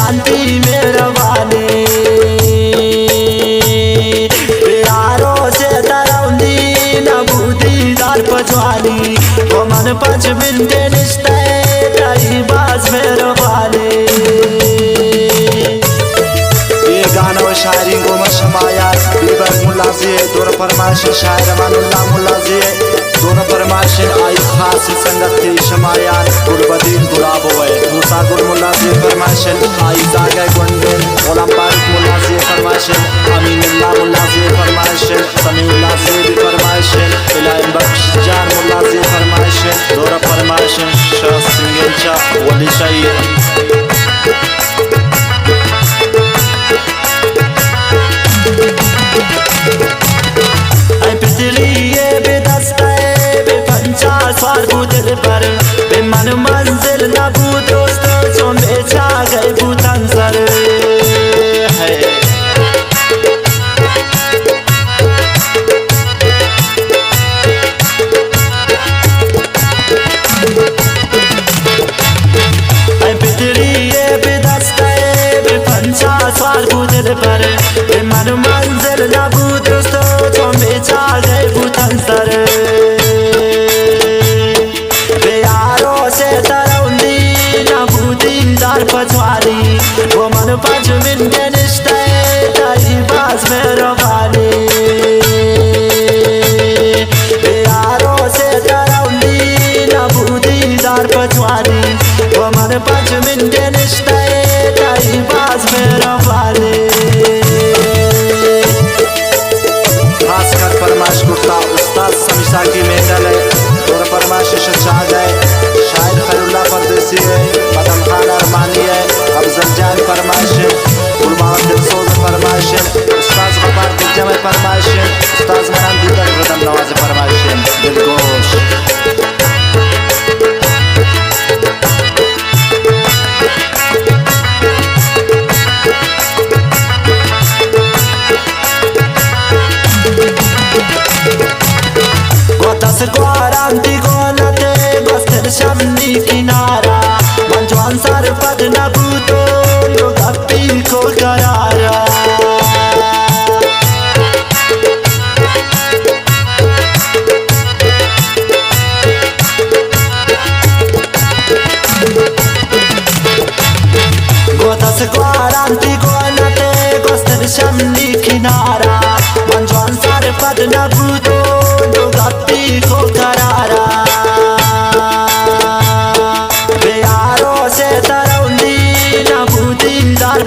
शांति मेहरबानी यारों से तरौंदी न बूटीदार पचवानी वो मन 5 मिनट निश्ते रही बाज मेहरबानी। ये गाना व शायरी को मशमाया बीबर मुलाजी दोनों फरमाइश शायर अमानुल्लाह मुलाजी दोनों फरमाइश आई खास संगत थी शमायान गुलबदीन गुलाब हुए मूसा गुल मुलाजी फरमाइश आई जागे गुंडन गुलाम पारिक मुलाजी फरमाइश अमीनुल्लाह मुलाजी फरमाइश समीउल्लाह ज़ैदी फरमाइश इलाही बख्श जान मुलाजी फरमाइश दोनों फरमाइश शाह सिंगेचा वली शाही। दिल पर बेमन मंजिल न बू दोस्तों जो बेचा गए भूतंसर है। बिदरी ये बिदस्ते बेपंचा स्वार बू दिल पर बेमन मंजिल न बू दोस्तों जो बेचा गए भूतंसर पचवानी वो मन 5 मिनट निश्ते रही बाज मेहरबानी यारों से तरौंदी न बूटीदार पचवानी वो मन 5 मिनट निश्ते रही बाज मेहरबानी। खासकर फरमाइश गुफ्ता उस्ताद समीसा की मेहनत है और फरमाइश छा जाए शायर खैरुल्लाह परदेसी है मदन खान अरमानी है अफजल जान फरमाइश गुलमान दिलसोज फरमाइश उस्ताद गफार दिलजम फरमाइश उस्ताद मरान दीदर रदम नवाज फरमाइश दिलगोश। गोतस ग्वारांती गोनते बस्तर शमनी किनारा मंजवान सर पद न बूतो लो गप्पी को करारा गोतस ग्वारांती गोनते बस्तर शमनी किनारा मंजवान सर पद न बूतो लो गप्पी को करारा यारों से तरौंदी न बूटीदार